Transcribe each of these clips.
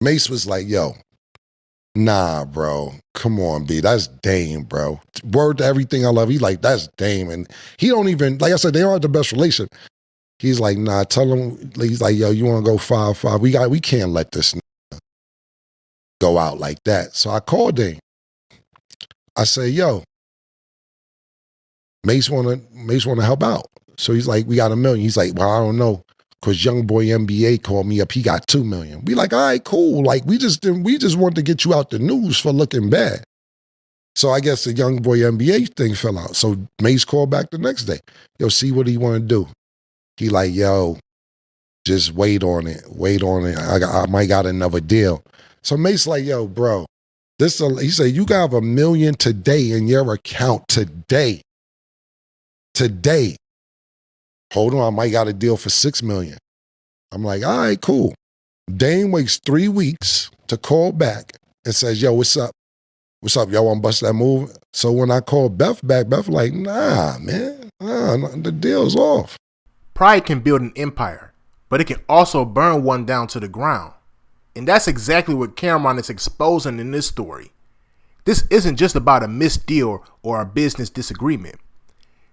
Mace was like, yo, nah, bro. Come on, B. That's Dame, bro. Word to everything I love. He like, that's Dame. And he don't even, like I said, they aren't the best relation. He's like, nah, tell him, he's like, yo, you want to go 5-5? We can't let this go out like that. So I called Dame. I say, yo, Mace wanna help out. So he's like, we got $1 million. He's like, well, I don't know. Cause young boy NBA called me up. He got $2 million. We like, all right, cool. Like we just wanted to get you out the news for looking bad. So I guess the young boy NBA thing fell out. So Mace called back the next day. Yo, see what he want to do. He like, yo, just wait on it. Wait on it. I might got another deal. So Mace like, yo, bro, he said, you got $1 million today in your account today. Today. Hold on, I might got a deal for $6 million. I'm like, all right, cool. Dame waits 3 weeks to call back and says, yo, what's up? What's up? Y'all want to bust that move? So when I called Beth back, Beth like, nah, man. The deal's off. Pride can build an empire, but it can also burn one down to the ground. And that's exactly what Cameron is exposing in this story. This isn't just about a missed deal or a business disagreement.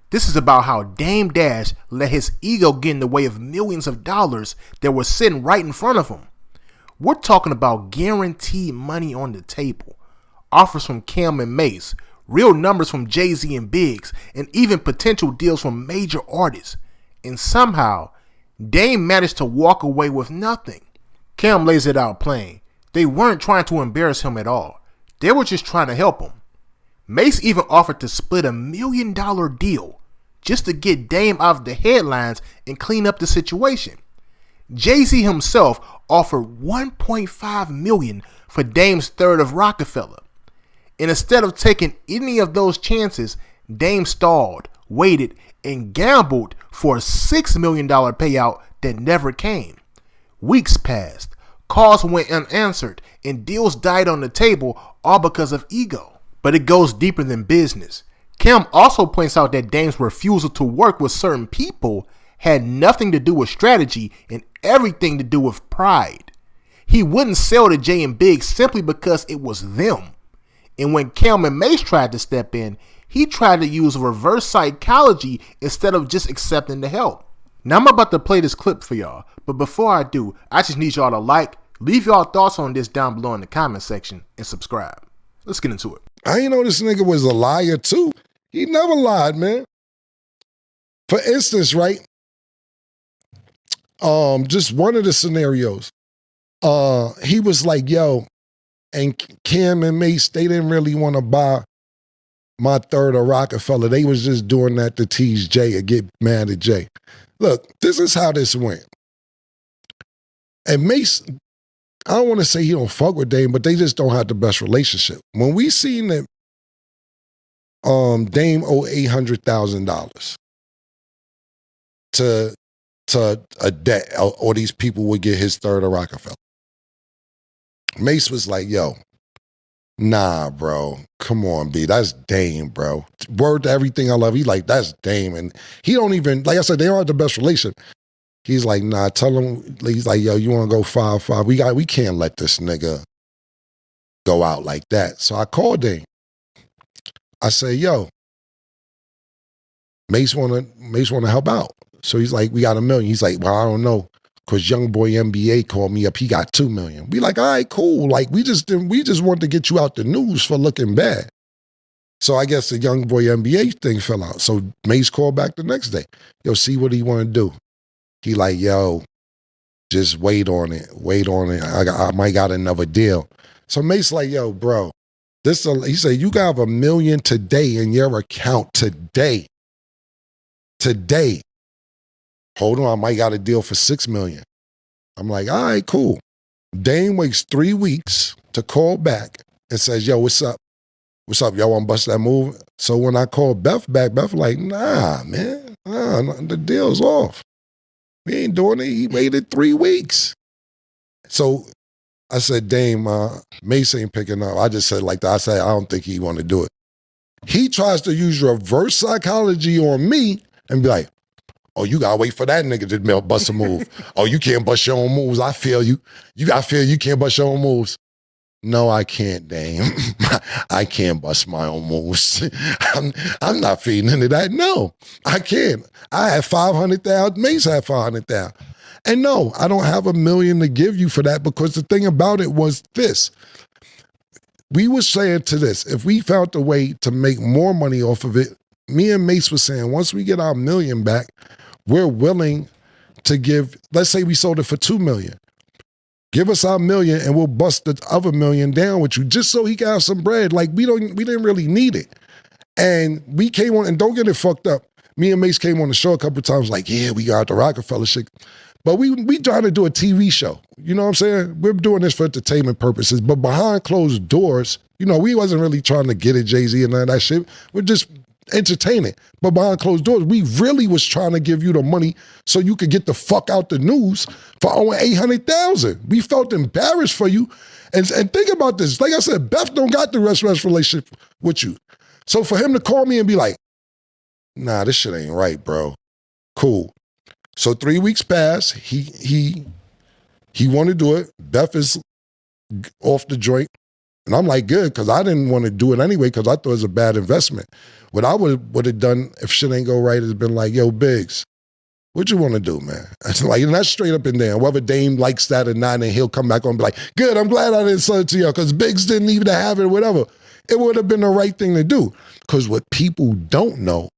This is about how Dame Dash let his ego get in the way of millions of dollars that were sitting right in front of him. We're talking about guaranteed money on the table, offers from Cam and Mace, real numbers from Jay-Z and Biggs, and even potential deals from major artists. And somehow, Dame managed to walk away with nothing. Cam lays it out plain. They weren't trying to embarrass him at all. They were just trying to help him. Mace even offered to split $1 million deal just to get Dame out of the headlines and clean up the situation. Jay-Z himself offered $1.5 million for Dame's third of Rockefeller. And instead of taking any of those chances, Dame stalled, waited, and gambled for a $6 million payout that never came. Weeks passed, calls went unanswered, and deals died on the table, all because of ego. But it goes deeper than business. Cam also points out that Dame's refusal to work with certain people had nothing to do with strategy and everything to do with pride. He wouldn't sell to Jay and Big simply because it was them. And when Cam and Mace tried to step in, he tried to use reverse psychology instead of just accepting the help. Now I'm about to play this clip for y'all, but before I do, I just need y'all to like, leave y'all thoughts on this down below in the comment section, and subscribe. Let's get into it. I didn't know this nigga was a liar too. He never lied, man. For instance, right? Just one of the scenarios. He was like, yo, and Cam and Mace, they didn't really want to buy my third of Rockefeller. They was just doing that to tease Jay or get mad at Jay. Look, this is how this went. And Mace, I don't want to say he don't fuck with Dame, but they just don't have the best relationship. When we seen that Dame owe $800,000 to a debt, or these people would get his third of Rockefeller. Mace was like, yo, nah, bro. Come on, B. That's Dame, bro. Word to everything I love. He like, that's Dame. And he don't even, like I said, they aren't the best relation. He's like, nah, tell him, he's like, yo, you want to go 5-5? We can't let this nigga go out like that. So I called Dame. I say, yo, Mace wanna help out. So he's like, we got $1 million. He's like, well, I don't know. Cause young boy NBA called me up. He got $2 million. We like, all right, cool. Like we just wanted to get you out the news for looking bad. So I guess the young boy NBA thing fell out. So Mace called back the next day. Yo, see what he want to do. He like, yo, just wait on it. Wait on it. I might got another deal. So Mace like, yo, bro, he said, you got $1 million today in your account today. Today. Hold on, I might got a deal for $6 million. I'm like, all right, cool. Dame waits 3 weeks to call back and says, yo, what's up? What's up? Y'all want to bust that move? So when I called Beth back, Beth like, nah, man. The deal's off. We ain't doing it. He waited 3 weeks. So I said, Dame, Mace ain't picking up. I just said like that. I said, I don't think he want to do it. He tries to use reverse psychology on me and be like, Oh, you gotta wait for that nigga to bust a move. Oh, you can't bust your own moves. I feel you. I feel you can't bust your own moves. No, I can't, Dame. I can't bust my own moves. I'm not feeding into that. No, I can't. I had 500,000. Mace had 500,000. And no, I don't have $1 million to give you for that, because the thing about it was this. We were saying to this, if we found a way to make more money off of it, me and Mace was saying, once we get our $1 million back, we're willing to give, let's say we sold it for $2 million. Give us our $1 million and we'll bust the other $1 million down with you, just so he can have some bread. Like, we didn't really need it. And we came on, and don't get it fucked up. Me and Mace came on the show a couple of times, like, yeah, we got the Rockefeller shit. But we trying to do a TV show. You know what I'm saying? We're doing this for entertainment purposes. But behind closed doors, you know, we wasn't really trying to get at Jay-Z and none of that shit. We're just entertaining. But behind closed doors, we really was trying to give you the money so you could get the fuck out the news for owing $800,000. We felt embarrassed for you. And think about this. Like I said, Beth don't got the rest relationship with you. So for him to call me and be like, nah, this shit ain't right, bro. Cool. So 3 weeks passed. He wanted to do it. Beth is off the joint. And I'm like, good, because I didn't want to do it anyway, because I thought it was a bad investment. What I would have done if shit ain't go right is been like, yo, Biggs, what you want to do, man? Like, and that's straight up and down. Whether Dame likes that or not, and he'll come back on and be like, good, I'm glad I didn't sell it to you, because Biggs didn't even have it or whatever. It would have been the right thing to do. Because what people don't know,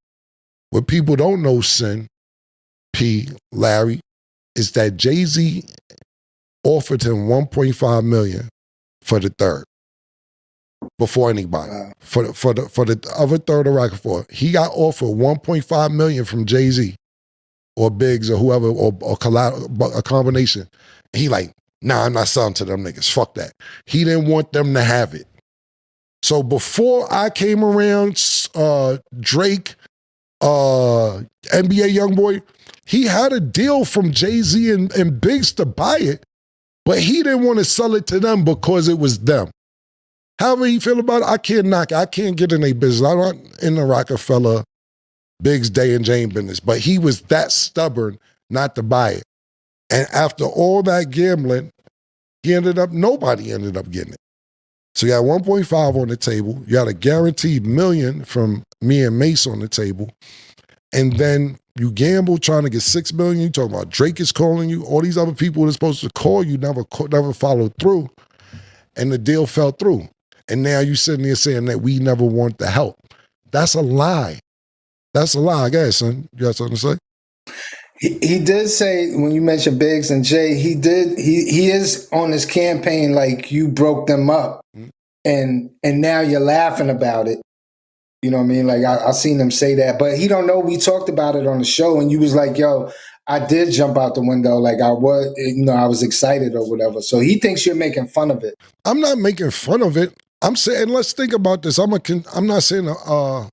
Sin, P, Larry, is that Jay-Z offered him $1.5 million for the third. Before anybody. Wow. For the other third of Rockefeller. He got offered $1.5 million from Jay-Z or Biggs or whoever, or a combination. And he like, nah, I'm not selling to them niggas. Fuck that. He didn't want them to have it. So before I came around, Drake, NBA Youngboy, he had a deal from Jay-Z and Biggs to buy it, but he didn't want to sell it to them because it was them. However he feel about it, I can't knock it. I can't get in their business. I'm not in the Rockefeller, Biggs, Day and Jane business, but he was that stubborn not to buy it. And after all that gambling, nobody ended up getting it. So you got 1.5 on the table. You got a guaranteed $1 million from me and Mace on the table. And then you gamble trying to get $6 million. You talking about Drake is calling you. All these other people that are supposed to call you never followed through. And the deal fell through. And now you sitting there saying that we never want the help. That's a lie. That's a lie. Go ahead, son. You got something to say? He did say, when you mentioned Biggs and Jay, he is on his campaign like you broke them up. Mm-hmm. And now you're laughing about it. You know what I mean? Like I seen him say that, but he don't know. We talked about it on the show, and you was like, "Yo, I did jump out the window. Like I was excited or whatever." So he thinks you're making fun of it. I'm not making fun of it. I'm saying, let's think about this. I'm not saying I'm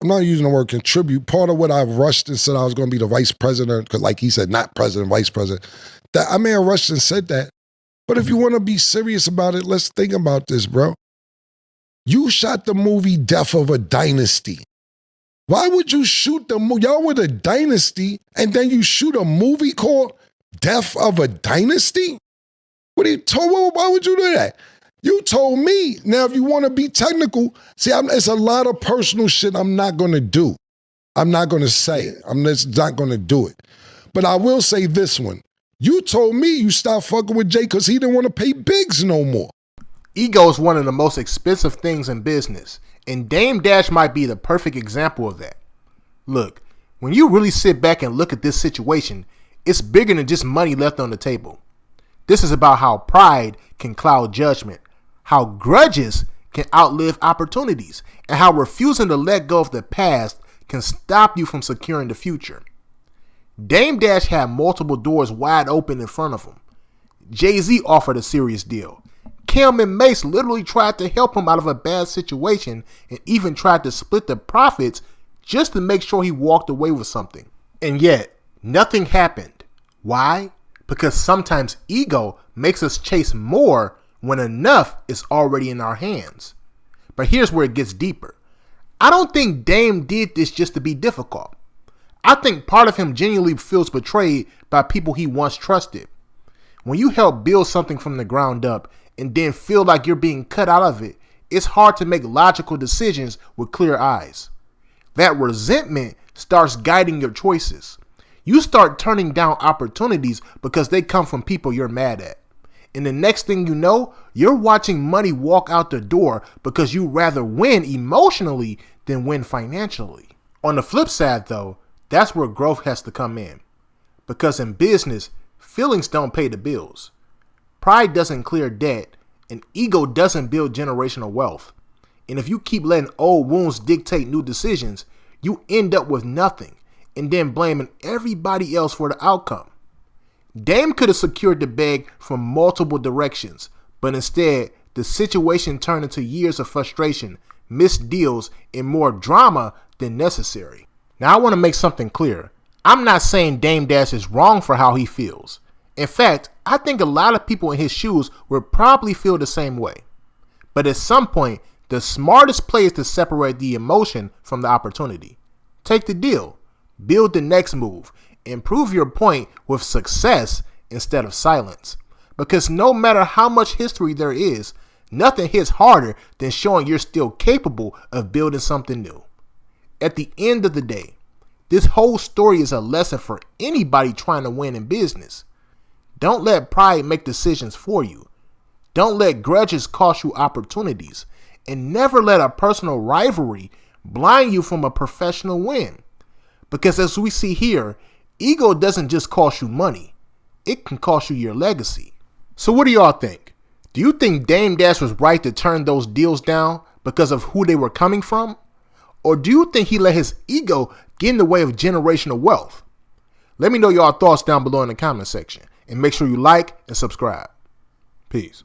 not using the word contribute. Part of what I've rushed and said I was going to be the vice president, because like he said, not president, vice president. That I may have rushed and said that. But if you want to be serious about it, let's think about this, bro. You shot the movie Death of a Dynasty. Why would you shoot the movie? Y'all with a dynasty, and then you shoot a movie called Death of a Dynasty? What are you told? Why would you do that? You told me. Now, if you want to be technical, see, it's a lot of personal shit I'm not going to do. I'm not going to say it. I'm just not going to do it. But I will say this one. You told me you stopped fucking with Jay because he didn't want to pay Biggs no more. Ego is one of the most expensive things in business, and Dame Dash might be the perfect example of that. Look, when you really sit back and look at this situation, it's bigger than just money left on the table. This is about how pride can cloud judgment, how grudges can outlive opportunities, and how refusing to let go of the past can stop you from securing the future. Dame Dash had multiple doors wide open in front of him. Jay-Z offered a serious deal. Kim and Mace literally tried to help him out of a bad situation and even tried to split the profits just to make sure he walked away with something. And yet, nothing happened. Why? Because sometimes ego makes us chase more when enough is already in our hands. But here's where it gets deeper. I don't think Dame did this just to be difficult. I think part of him genuinely feels betrayed by people he once trusted. When you help build something from the ground up and then feel like you're being cut out of it, it's hard to make logical decisions with clear eyes. That resentment starts guiding your choices. You start turning down opportunities because they come from people you're mad at. And the next thing you know, you're watching money walk out the door because you rather win emotionally than win financially. On the flip side though, that's where growth has to come in. Because in business, feelings don't pay the bills. Pride doesn't clear debt, and ego doesn't build generational wealth. And if you keep letting old wounds dictate new decisions, you end up with nothing and then blaming everybody else for the outcome. Dame could have secured the bag from multiple directions, but instead, the situation turned into years of frustration, missed deals, and more drama than necessary. Now, I want to make something clear. I'm not saying Dame Dash is wrong for how he feels. In fact, I think a lot of people in his shoes would probably feel the same way. But at some point, the smartest play is to separate the emotion from the opportunity. Take the deal, build the next move, and prove your point with success instead of silence. Because no matter how much history there is, nothing hits harder than showing you're still capable of building something new. At the end of the day, this whole story is a lesson for anybody trying to win in business. Don't let pride make decisions for you. Don't let grudges cost you opportunities. And never let a personal rivalry blind you from a professional win. Because as we see here, ego doesn't just cost you money. It can cost you your legacy. So what do y'all think? Do you think Dame Dash was right to turn those deals down because of who they were coming from? Or do you think he let his ego get in the way of generational wealth? Let me know y'all thoughts down below in the comment section. And make sure you like and subscribe. Peace.